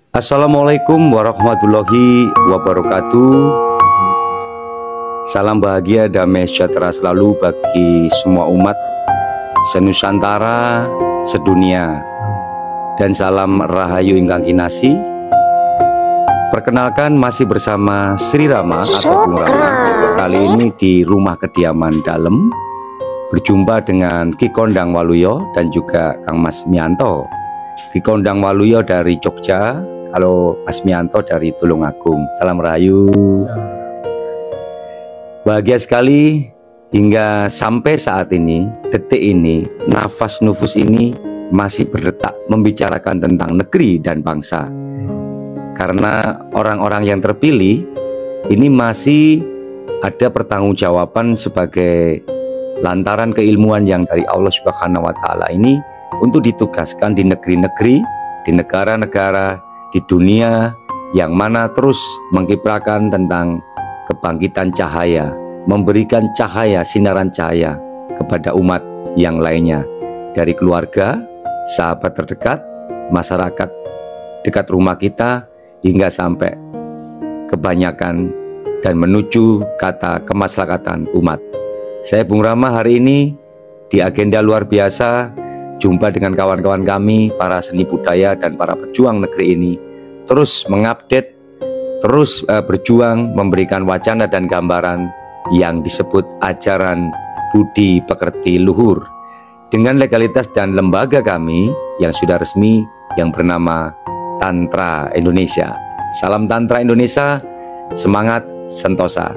Assalamualaikum warahmatullahi wabarakatuh. Salam bahagia, damai sejahtera selalu bagi semua umat senusantara, sedunia. Dan salam rahayu ingkang kinasi. Perkenalkan, masih bersama Sri Rama atau Bung Rama. Kali ini di rumah kediaman dalam, berjumpa dengan Ki Kondang Waluyo dan juga Kang Mas Mianto. Ki Kondang Waluyo dari Jogja, kalau Mas Mianto dari Tulungagung. Salam rahayu. Bahagia sekali hingga sampai saat ini, detik ini, nafas-nufus ini masih berdetak membicarakan tentang negeri dan bangsa. Karena orang-orang yang terpilih ini masih ada pertanggungjawaban sebagai lantaran keilmuan yang dari Allah Subhanahu wa Ta'ala ini untuk ditugaskan di negeri-negeri, di negara-negara, di dunia yang mana terus mengkiprahkan tentang kebangkitan cahaya, memberikan cahaya, sinaran cahaya kepada umat yang lainnya, dari keluarga, sahabat terdekat, masyarakat dekat rumah kita, hingga sampai kebanyakan dan menuju kata kemaslahatan umat. Saya Bung Rama hari ini di agenda luar biasa, jumpa dengan kawan-kawan kami, para seni budaya dan para pejuang negeri ini, terus mengupdate, terus berjuang memberikan wacana dan gambaran yang disebut ajaran budi pekerti luhur dengan legalitas dan lembaga kami yang sudah resmi yang bernama Tantra Indonesia. Salam Tantra Indonesia, semangat sentosa.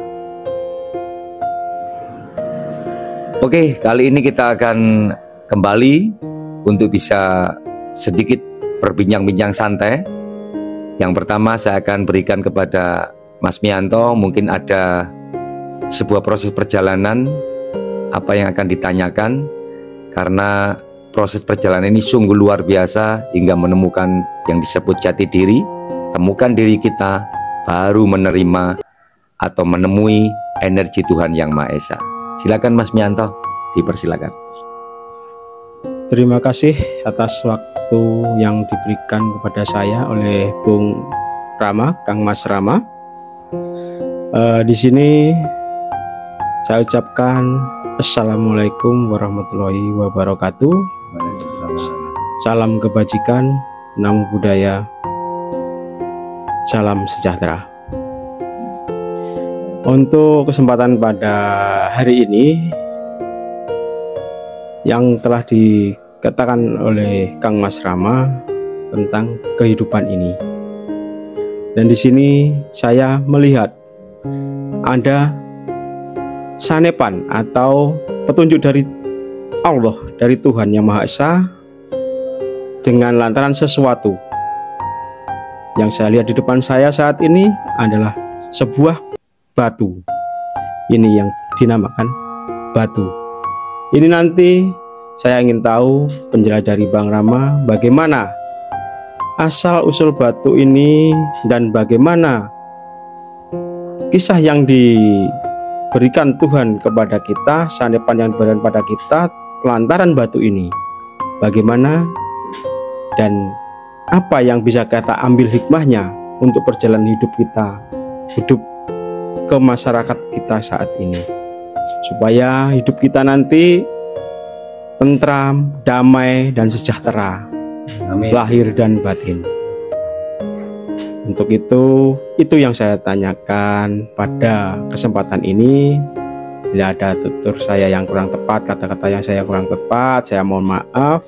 Oke, kali ini kita akan kembali untuk bisa sedikit berbincang-bincang santai. Yang pertama saya akan berikan kepada Mas Mianto, mungkin ada sebuah proses perjalanan apa yang akan ditanyakan, karena proses perjalanan ini sungguh luar biasa hingga menemukan yang disebut jati diri, temukan diri kita, baru menerima atau menemui energi Tuhan Yang Maha Esa. Silakan Mas Mianto, dipersilakan. Terima kasih atas waktu yang diberikan kepada saya oleh Bung Rama, Kang Mas Rama. Di sini saya ucapkan Assalamualaikum warahmatullahi wabarakatuh. Salam kebajikan, namo buddhaya, salam sejahtera. Untuk kesempatan pada hari ini yang telah dikatakan oleh Kang Mas Rama tentang kehidupan ini. Dan di sini saya melihat ada sanepan atau petunjuk dari Allah, dari Tuhan Yang Maha Esa, dengan lantaran sesuatu yang saya lihat di depan saya saat ini adalah sebuah batu. Ini yang dinamakan batu. Ini nanti saya ingin tahu penjelasan dari Bang Rama bagaimana asal usul batu ini dan bagaimana kisah yang diberikan Tuhan kepada kita, sanepan yang diberikan pada kita lantaran batu ini. Bagaimana dan apa yang bisa kita ambil hikmahnya untuk perjalanan hidup kita, hidup ke masyarakat kita saat ini, supaya hidup kita nanti tentram, damai, dan sejahtera. Amin. Lahir dan batin. Untuk itu yang saya tanyakan pada kesempatan ini. Bila ada tutur saya yang kurang tepat, kata-kata yang saya kurang tepat, saya mohon maaf.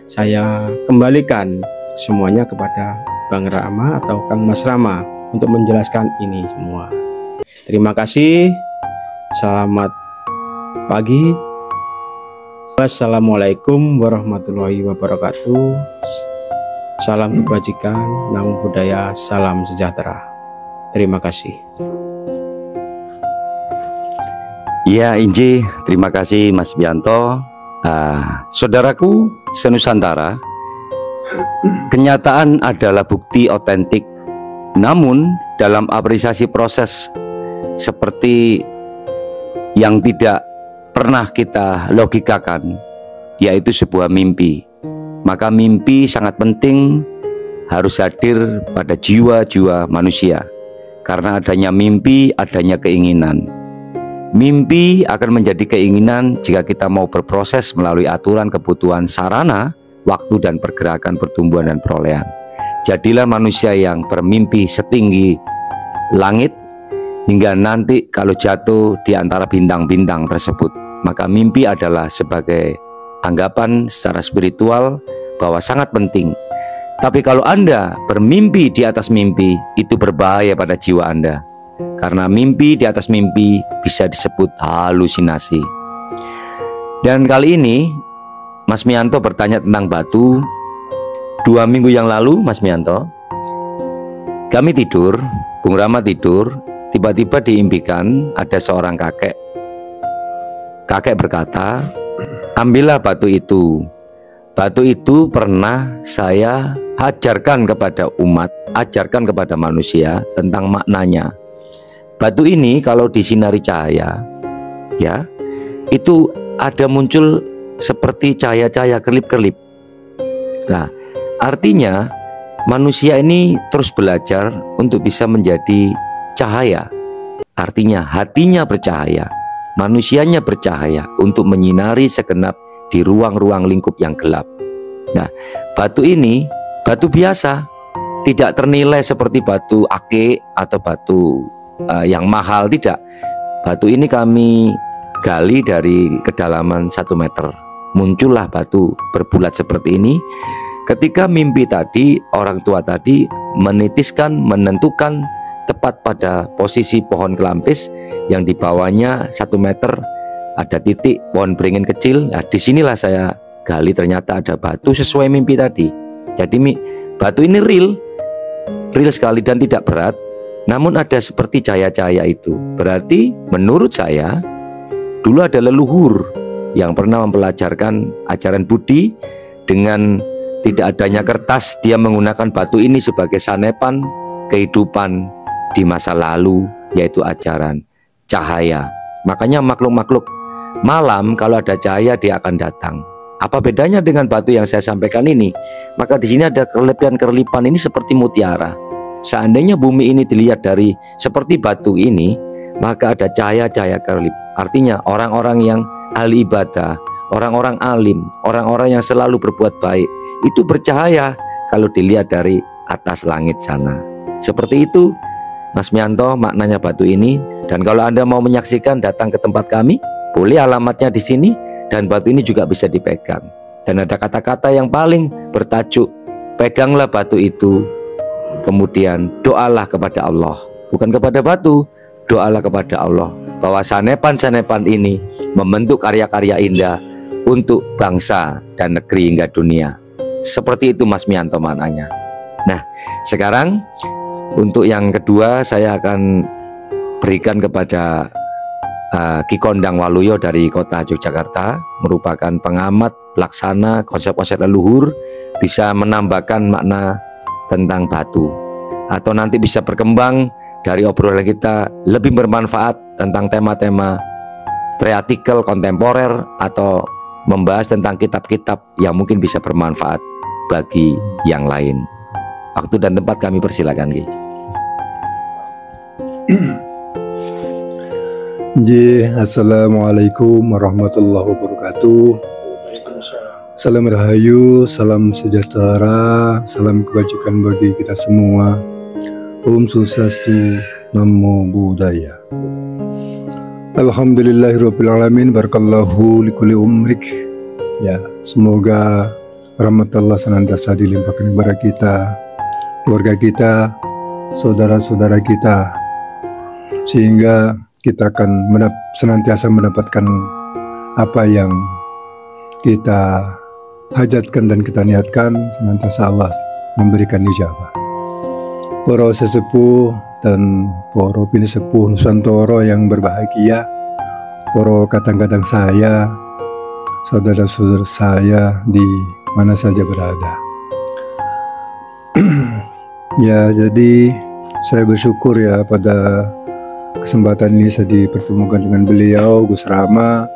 Saya kembalikan semuanya kepada Bang Rama atau Kang Mas Rama untuk menjelaskan ini semua. Terima kasih. Selamat pagi. Wassalamualaikum warahmatullahi wabarakatuh. Salam kebajikan, namo buddhaya, salam sejahtera. Terima kasih. Ya, Inji, terima kasih Mas Mianto. Saudaraku senusantara, kenyataan adalah bukti otentik. Namun dalam apresiasi proses seperti yang tidak pernah kita logikakan, yaitu sebuah mimpi. Maka mimpi sangat penting harus hadir pada jiwa-jiwa manusia. Karena adanya mimpi, adanya keinginan. Mimpi akan menjadi keinginan jika kita mau berproses melalui aturan kebutuhan sarana, waktu dan pergerakan pertumbuhan dan perolehan. Jadilah manusia yang bermimpi setinggi langit, hingga nanti kalau jatuh di antara bintang-bintang tersebut, maka mimpi adalah sebagai anggapan secara spiritual bahwa sangat penting. Tapi kalau Anda bermimpi di atas mimpi, itu berbahaya pada jiwa Anda. Karena mimpi di atas mimpi bisa disebut halusinasi. Dan kali ini Mas Mianto bertanya tentang batu. 2 minggu yang lalu, Mas Mianto, kami tidur, Bung Rama tidur, tiba-tiba diimpikan ada seorang kakek. Kakek berkata, ambillah batu itu. Batu itu pernah saya ajarkan kepada umat, ajarkan kepada manusia tentang maknanya. Batu ini kalau disinari cahaya, ya, itu ada muncul seperti cahaya-cahaya kerlip-kerlip. Nah, artinya manusia ini terus belajar untuk bisa menjadi cahaya. Artinya hatinya bercahaya, manusianya bercahaya untuk menyinari segenap di ruang-ruang lingkup yang gelap. Nah, batu ini batu biasa, tidak ternilai seperti batu ake atau batu yang mahal, tidak. Batu ini kami gali dari kedalaman 1 meter. Muncullah batu berbulat seperti ini. Ketika mimpi tadi, orang tua tadi menitiskan, menentukan tepat pada posisi pohon kelampis yang di bawahnya 1 meter ada titik pohon beringin kecil. Nah, disinilah saya gali, ternyata ada batu sesuai mimpi tadi. Jadi batu ini real sekali dan tidak berat, namun ada seperti cahaya-cahaya itu. Berarti menurut saya dulu ada leluhur yang pernah mempelajarkan ajaran Budi. Dengan tidak adanya kertas, dia menggunakan batu ini sebagai sanepan kehidupan di masa lalu, yaitu ajaran cahaya. Makanya makhluk-makhluk malam kalau ada cahaya dia akan datang. Apa bedanya dengan batu yang saya sampaikan ini? Maka di sini ada kerlipan-kerlipan ini seperti mutiara. Seandainya bumi ini dilihat dari seperti batu ini, maka ada cahaya-cahaya kerlip. Artinya orang-orang yang ahli ibadah, orang-orang alim, orang-orang yang selalu berbuat baik, itu bercahaya kalau dilihat dari atas langit sana. Seperti itu Mas Mianto maknanya batu ini. Dan kalau Anda mau menyaksikan, datang ke tempat kami, boleh, alamatnya di sini. Dan batu ini juga bisa dipegang. Dan ada kata-kata yang paling bertajuk, peganglah batu itu, kemudian doalah kepada Allah. Bukan kepada batu, doalah kepada Allah, bahwa sanepan-sanepan ini membentuk karya-karya indah untuk bangsa dan negeri hingga dunia. Seperti itu Mas Mianto maknanya. Nah, sekarang untuk yang kedua saya akan berikan kepada Ki Kondang Waluyo dari kota Yogyakarta, merupakan pengamat laksana konsep-konsep leluhur, bisa menambahkan makna tentang batu, atau nanti bisa berkembang dari obrolan kita lebih bermanfaat tentang tema-tema theatrical kontemporer, atau membahas tentang kitab-kitab yang mungkin bisa bermanfaat bagi yang lain. Waktu dan tempat kami persilakan, Ki. Assalamualaikum warahmatullahi wabarakatuh. Salam rahayu, salam sejahtera, salam kebajikan bagi kita semua. Om Swastiastu, Namo Buddhaya. Alhamdulillahirabbil alamin, barakallahu likulli umrik. Ya, semoga rahmat Allah senantiasa dilimpahkan kepada kita, keluarga kita, saudara-saudara kita, sehingga kita akan senantiasa mendapatkan apa yang kita hajatkan dan kita niatkan. Senantiasa Allah memberikan ijabah. Para sesepuh dan para bini sepuh Nusantara yang berbahagia, para kadang-kadang saya, saudara-saudara saya di mana saja berada. Ya, jadi saya bersyukur ya pada kesempatan ini saya dipertemukan dengan beliau, Gus Rama,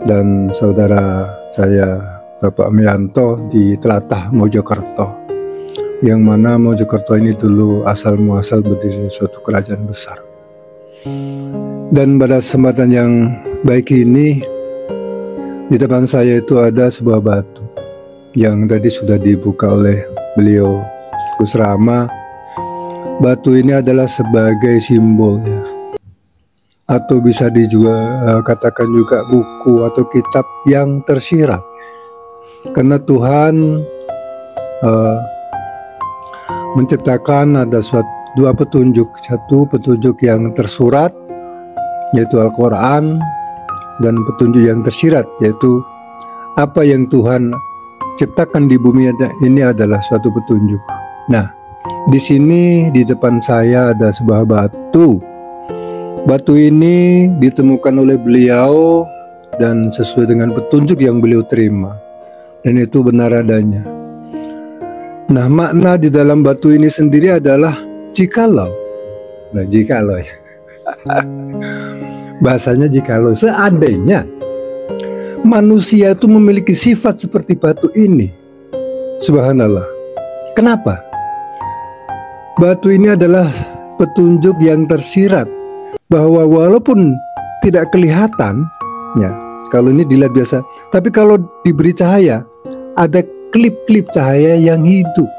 dan saudara saya Bapak Mianto di Tlatah Mojokerto. yang mana Mojokerto ini dulu asal muasal berdiri suatu kerajaan besar. Dan pada kesempatan yang baik ini, di depan saya itu ada sebuah batu yang tadi sudah dibuka oleh beliau Gus Rama. Batu ini adalah sebagai simbol ya, atau bisa katakan juga buku atau kitab yang tersirat, karena Tuhan menciptakan ada dua petunjuk. Satu petunjuk yang tersurat yaitu Al-Quran, dan petunjuk yang tersirat yaitu apa yang Tuhan ciptakan di bumi ini adalah suatu petunjuk. Nah, di sini di depan saya ada sebuah batu. Batu ini ditemukan oleh beliau dan sesuai dengan petunjuk yang beliau terima, dan itu benar adanya. Nah, makna di dalam batu ini sendiri adalah jikalau. Nah, jikalau ya. Bahasanya jikalau, seandainya manusia itu memiliki sifat seperti batu ini. Subhanallah. Kenapa? Batu ini adalah petunjuk yang tersirat, bahwa walaupun tidak kelihatan ya, kalau ini dilihat biasa, tapi kalau diberi cahaya, ada klip-klip cahaya yang hidup.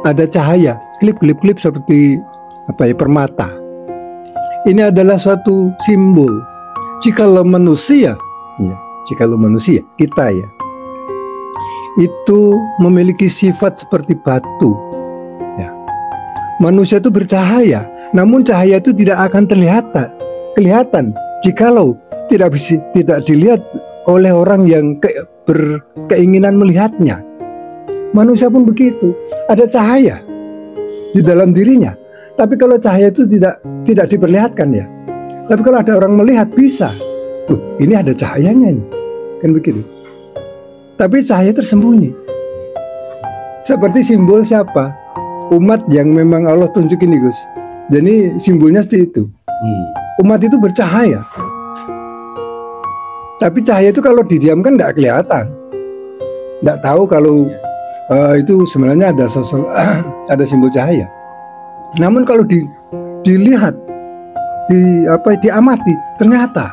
Ada cahaya, klip-klip seperti permata. Ini adalah suatu simbol. Jikalau manusia kita ya, itu memiliki sifat seperti batu ya. Manusia itu bercahaya, namun cahaya itu tidak akan kelihatan jikalau tidak dilihat oleh orang yang berkeinginan melihatnya. Manusia pun begitu, ada cahaya di dalam dirinya, tapi kalau cahaya itu tidak diperlihatkan ya. Tapi kalau ada orang melihat bisa, ini ada cahayanya nih, kan begitu. Tapi cahaya tersembunyi. Seperti simbol siapa? Umat yang memang Allah tunjukin nih Gus. Jadi simbolnya seperti itu. Umat itu bercahaya. Tapi cahaya itu kalau didiamkan tidak kelihatan. Tidak tahu kalau itu sebenarnya ada sosok, ada simbol cahaya. Namun kalau dilihat, diamati, ternyata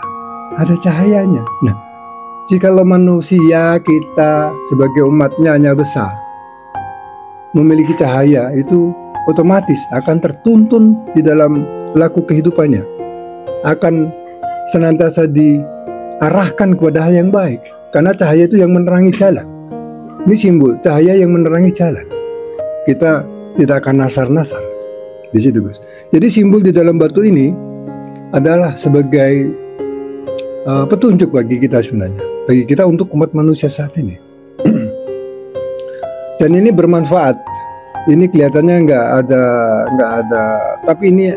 ada cahayanya. Nah, jikalau manusia kita sebagai umatnya hanya besar, memiliki cahaya, itu otomatis akan tertuntun di dalam laku kehidupannya, akan senantiasa diarahkan kepada hal yang baik, karena cahaya itu yang menerangi jalan. Ini simbol cahaya yang menerangi jalan. Kita tidak akan nasar-nasar di situ, Gus. Jadi simbol di dalam batu ini adalah sebagai petunjuk bagi kita sebenarnya, bagi kita untuk umat manusia saat ini. Dan ini bermanfaat. Ini kelihatannya nggak ada, tapi ini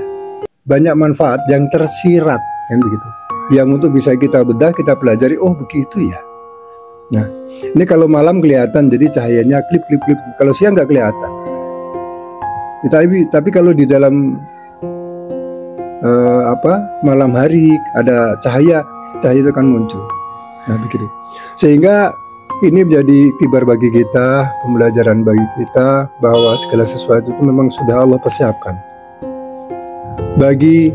banyak manfaat yang tersirat, kan begitu. Yang untuk bisa kita bedah, kita pelajari. Oh begitu ya. Nah, ini kalau malam kelihatan, jadi cahayanya klip. Kalau siang nggak kelihatan. Tapi kalau di dalam malam hari ada cahaya itu akan muncul. Nah begitu. Sehingga ini menjadi iktibar bagi kita, pembelajaran bagi kita, bahwa segala sesuatu itu memang sudah Allah persiapkan bagi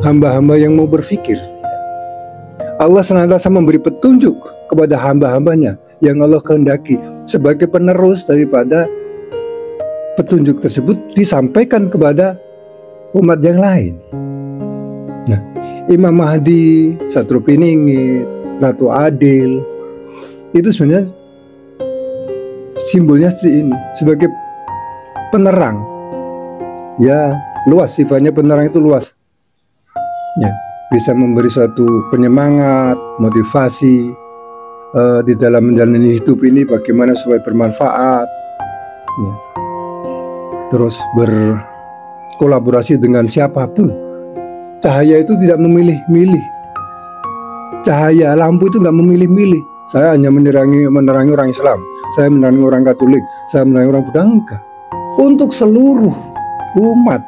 hamba-hamba yang mau berpikir. Allah senantiasa memberi petunjuk kepada hamba-hambanya yang Allah kehendaki sebagai penerus daripada petunjuk tersebut disampaikan kepada umat yang lain. Nah, Imam Mahdi, Satrupiningit, Ratu Adil, itu sebenarnya simbolnya seperti ini, sebagai penerang. Ya, luas, sifatnya penerang itu luas. Ya, bisa memberi suatu penyemangat, motivasi di dalam menjalani hidup ini bagaimana supaya bermanfaat. Ya. Terus berkolaborasi dengan siapapun. Cahaya itu tidak memilih-milih. Cahaya lampu itu nggak memilih-milih. Saya hanya menerangi orang Islam, saya menerangi orang Katolik, saya menerangi orang Buddha, enggak. Untuk seluruh umat.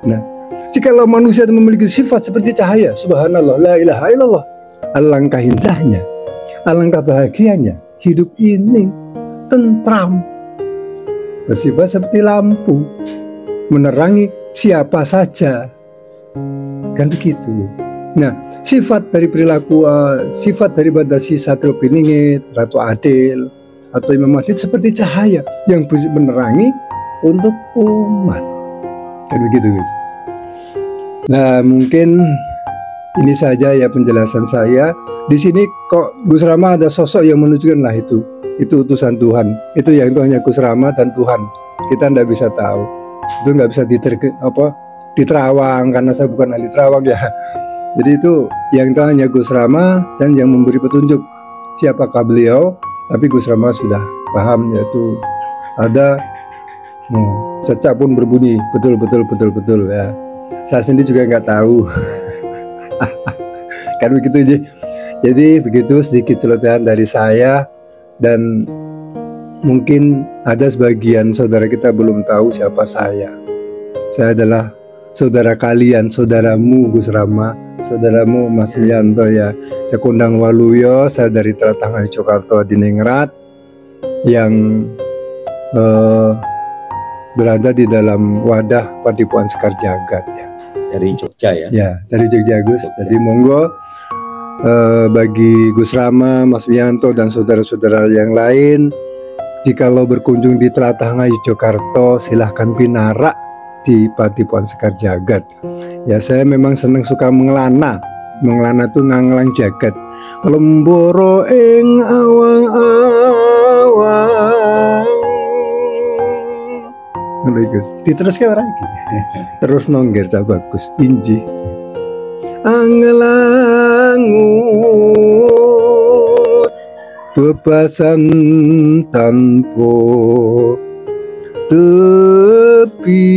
Nah, jikalau manusia itu memiliki sifat seperti cahaya, subhanallah, la ilaha illallah, alangkah indahnya, alangkah bahagianya hidup ini, tentram. bersifat seperti lampu, menerangi siapa saja, kan begitu. Nah, sifat dari perilaku, sifat daripada si Satrio Piningit, Ratu Adil, atau Imam Mahdi seperti cahaya yang bisa menerangi untuk umat, kan begitu guys. Nah, mungkin ini saja ya penjelasan saya. Di sini kok Gus Rama ada sosok yang menunjukkan lah itu utusan Tuhan. Itu yang itu hanya Gus Rama dan Tuhan. Kita tidak bisa tahu. Itu nggak bisa diterawang karena saya bukan ahli terawang ya. Jadi itu yang itu hanya Gus Rama dan yang memberi petunjuk siapakah beliau. Tapi Gus Rama sudah paham, yaitu ada cecak pun berbunyi betul ya. Saya sendiri juga nggak tahu. Kan begitu aja. Jadi begitu sedikit celotehan dari saya, dan mungkin ada sebagian saudara kita belum tahu siapa saya. Saya adalah saudara kalian, saudaramu Gus Rama, saudaramu Mas Wianto ya. Cekundang Waluyo, saya dari Tlatah Ngayogyakarta Diningrat yang berada di dalam wadah Padukuhan Sekar Jagad ya. Dari Jogja ya? Ya, dari Jogja Gus. Jogja. Jadi monggo bagi Gus Rama, Mas Wianto dan saudara-saudara yang lain, jikalau berkunjung di Tlatah Ngayogyakarta, silahkan pinarak di Padukuhan Sekar Jagad. Ya, saya memang senang suka mengelana tuh nganglang jagat. Lemboro ing awang-awang. Gus, diteruskan lagi. Terus nongger cak bagus. Inji. Angelangut bebasan tanpa tepi.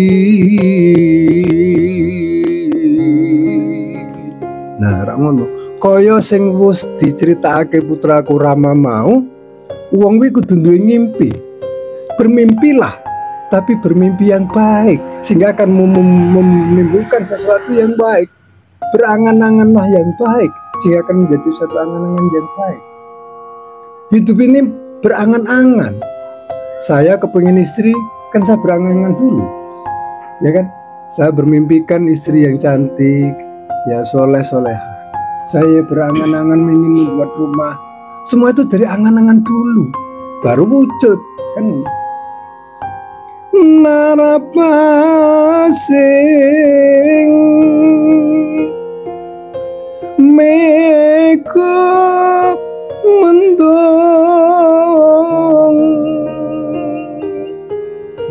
Nah, rak ngono. Kaya sing wis diceritakake putraku Rama mau, wong kuwi kudu duwe ngimpi. Bermimpilah, tapi bermimpi yang baik, sehingga akan menimbulkan sesuatu yang baik. Berangan-anganlah yang baik, sehingga akan menjadi suatu angan-angan yang baik. Hidup ini berangan-angan. Saya kepingin istri, kan saya berangan-angan dulu, ya kan? Saya bermimpikan istri yang cantik, ya soleh-soleha. Saya berangan-angan ingin membuat rumah. Semua itu dari angan-angan dulu, baru wujud, kan? Narapasing meko mendong.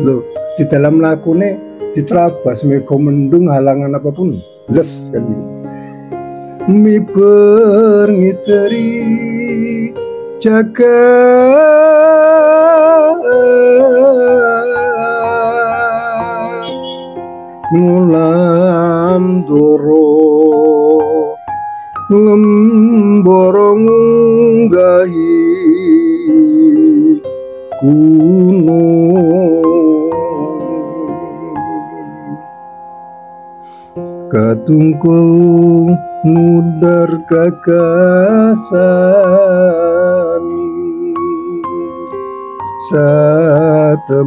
Loh, di dalam lakune diterabas meko mendung halangan apapun les kan gitu. Mi perniteri jagat ngulam doro ngemborong nggahi gunung katungkul mudar kakasan satemaki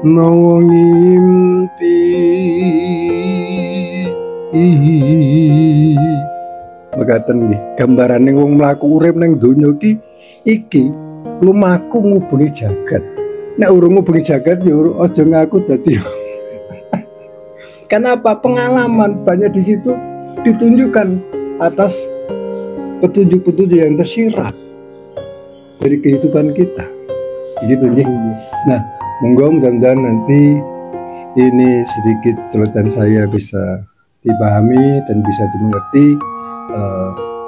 nawa ngimpi. Mekaten nggih, gambarane wong mlaku urip ning donya iki lumaku ngubengi jagat. Nek urung ngubengi jagat ya aja ngaku dadi. Kenapa? Pengalaman banyak di situ ditunjukkan atas petunjuk-petunjuk yang tersirat dari kehidupan kita. Begitu nggih. Nah, monggo mudah-mudahan nanti ini sedikit celotehan saya bisa dipahami dan bisa dimengerti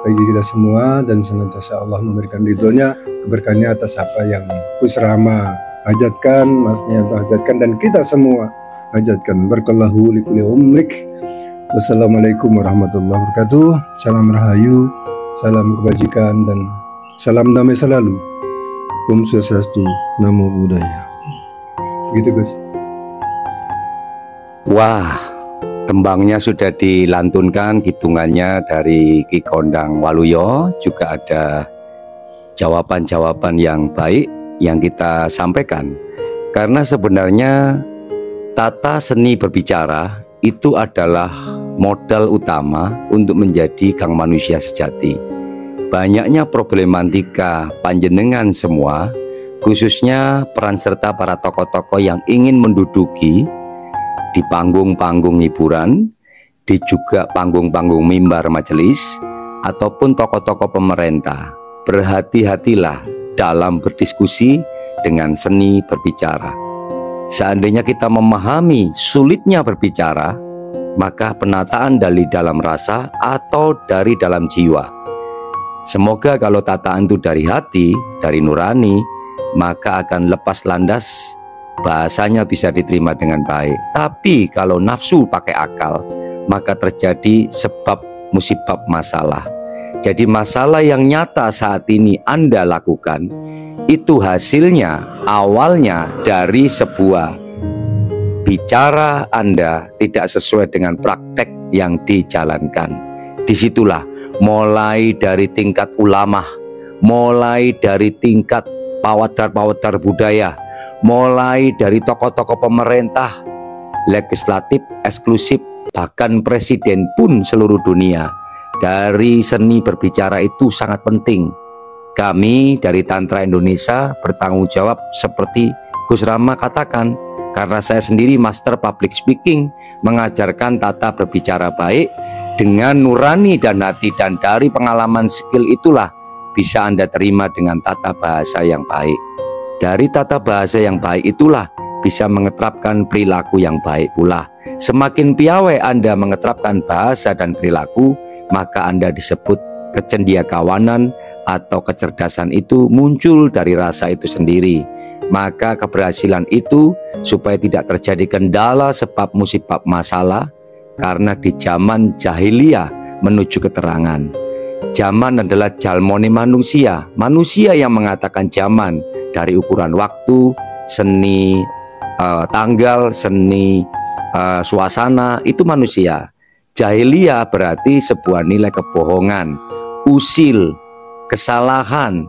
bagi kita semua, dan senantiasa Allah memberikan ridhonya, keberkahannya atas apa yang Gus Rama hajatkan, Mas Wianto hajatkan, dan kita semua hajatkan. Barakallahu li kulli umrik. Wassalamualaikum warahmatullahi wabarakatuh. Salam rahayu, salam kebajikan, dan salam damai selalu. Om Swastiastu, Namo Buddhaya. Begitu Gus. Wah, tembangnya sudah dilantunkan, hitungannya dari Ki Kondang Waluyo, juga ada jawaban-jawaban yang baik yang kita sampaikan, karena sebenarnya tata seni berbicara itu adalah modal utama untuk menjadi kang manusia sejati. Banyaknya problematika panjenengan semua, khususnya peran serta para tokoh-tokoh yang ingin menduduki di panggung-panggung hiburan, di juga panggung-panggung mimbar majelis, ataupun tokoh-tokoh pemerintah. Berhati-hatilah dalam berdiskusi dengan seni berbicara. Seandainya kita memahami sulitnya berbicara, maka penataan dari dalam rasa atau dari dalam jiwa. Semoga kalau tataan itu dari hati, dari nurani, maka akan lepas landas, bahasanya bisa diterima dengan baik. Tapi kalau nafsu pakai akal, maka terjadi sebab musibab masalah. Jadi masalah yang nyata saat ini Anda lakukan, itu hasilnya awalnya dari sebuah bicara Anda tidak sesuai dengan praktek yang dijalankan. Disitulah mulai dari tingkat ulama, mulai dari tingkat pawadar-pawadar budaya, mulai dari tokoh-tokoh pemerintah, legislatif, eksklusif, bahkan presiden pun seluruh dunia. Dari seni berbicara itu sangat penting. Kami dari Tantra Indonesia bertanggung jawab seperti Gus Rama katakan, karena saya sendiri master public speaking, mengajarkan tata berbicara baik dengan nurani dan hati, dan dari pengalaman skill itulah bisa Anda terima dengan tata bahasa yang baik. Dari tata bahasa yang baik itulah bisa mengeterapkan perilaku yang baik pula. Semakin piawai Anda mengeterapkan bahasa dan perilaku, maka Anda disebut kecendiakawanan atau kecerdasan itu muncul dari rasa itu sendiri. Maka keberhasilan itu supaya tidak terjadi kendala sebab musibab masalah, karena di zaman jahiliyah menuju keterangan. Zaman adalah jalmone manusia, manusia yang mengatakan zaman dari ukuran waktu, seni tanggal, seni suasana, itu manusia. Jahiliyah berarti sebuah nilai kebohongan, usil, kesalahan.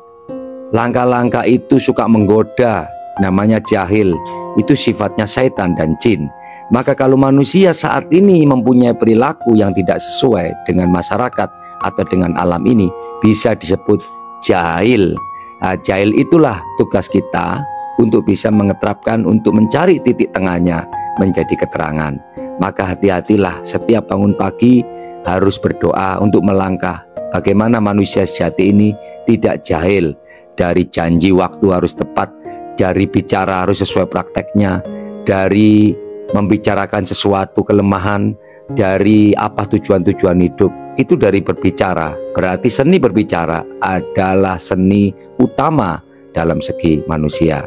Langkah-langkah itu suka menggoda, namanya jahil. Itu sifatnya syaitan dan jin. Maka kalau manusia saat ini mempunyai perilaku yang tidak sesuai dengan masyarakat atau dengan alam ini, bisa disebut jahil. Nah, jahil itulah tugas kita untuk bisa mengeterapkan, untuk mencari titik tengahnya menjadi keterangan. Maka hati-hatilah setiap bangun pagi harus berdoa untuk melangkah. Bagaimana manusia sejati ini tidak jahil. Dari janji waktu harus tepat, dari bicara harus sesuai prakteknya, dari membicarakan sesuatu kelemahan, dari apa tujuan-tujuan hidup, itu dari berbicara. Berarti seni berbicara adalah seni utama dalam segi manusia.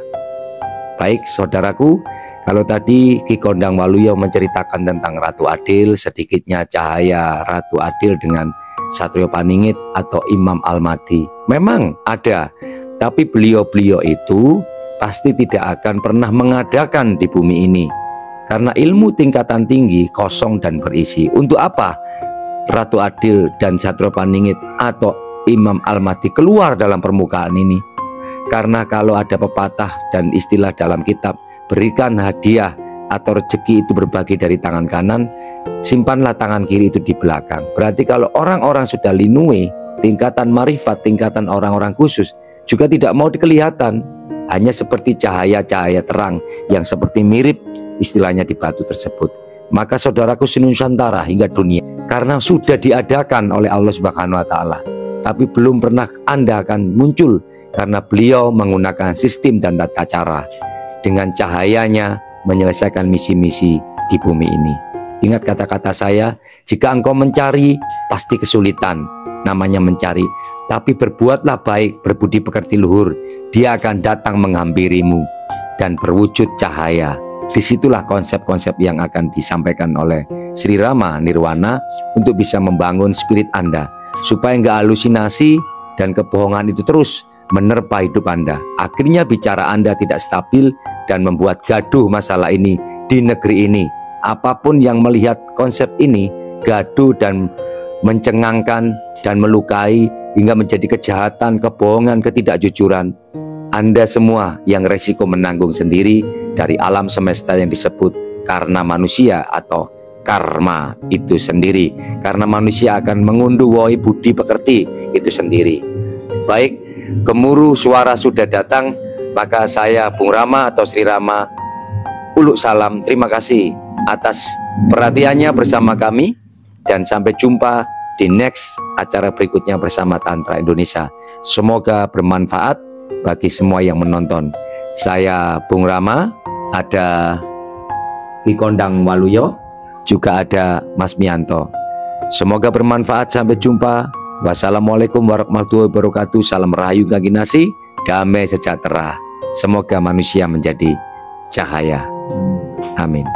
Baik saudaraku, kalau tadi Ki Kondang Waluyo menceritakan tentang Ratu Adil, sedikitnya cahaya Ratu Adil dengan Satrio Paningit atau Imam Al-Mahdi memang ada, tapi beliau-beliau itu pasti tidak akan pernah mengadakan di bumi ini, karena ilmu tingkatan tinggi kosong dan berisi. Untuk apa Ratu Adil dan Satrio Paningit atau Imam Al-Mahdi keluar dalam permukaan ini? Karena kalau ada pepatah dan istilah dalam kitab, berikan hadiah atau rezeki itu berbagi dari tangan kanan, simpanlah tangan kiri itu di belakang. Berarti kalau orang-orang sudah linui, tingkatan marifat, tingkatan orang-orang khusus juga tidak mau kelihatan, hanya seperti cahaya-cahaya terang yang seperti mirip istilahnya di batu tersebut. Maka saudaraku senusantara hingga dunia, karena sudah diadakan oleh Allah Subhanahu wa Ta'ala, tapi belum pernah Anda akan muncul, karena beliau menggunakan sistem dan tata cara dengan cahayanya menyelesaikan misi-misi di bumi ini. Ingat kata-kata saya, jika engkau mencari pasti kesulitan, namanya mencari. Tapi berbuatlah baik, berbudi pekerti luhur, dia akan datang menghampirimu dan berwujud cahaya. Disitulah konsep-konsep yang akan disampaikan oleh Sri Rama Nirwana untuk bisa membangun spirit Anda, supaya enggak halusinasi dan kebohongan itu terus menerpa hidup Anda. Akhirnya bicara Anda tidak stabil dan membuat gaduh masalah ini di negeri ini. Apapun yang melihat konsep ini gaduh dan mencengangkan dan melukai hingga menjadi kejahatan, kebohongan, ketidakjujuran, Anda semua yang resiko menanggung sendiri dari alam semesta yang disebut karena manusia atau karma itu sendiri. Karena manusia akan mengunduh woi budi pekerti itu sendiri. Baik, gemuruh suara sudah datang, maka saya Bung Rama atau Sri Rama uluk salam, terima kasih atas perhatiannya bersama kami, dan sampai jumpa di next acara berikutnya bersama Tantra Indonesia. Semoga bermanfaat bagi semua yang menonton. Saya Bung Rama, ada Ki Kondang Waluyo, juga ada Mas Mianto. Semoga bermanfaat, sampai jumpa. Wassalamualaikum warahmatullahi wabarakatuh. Salam rahayu kaginasi, damai sejahtera. Semoga manusia menjadi cahaya. Amin.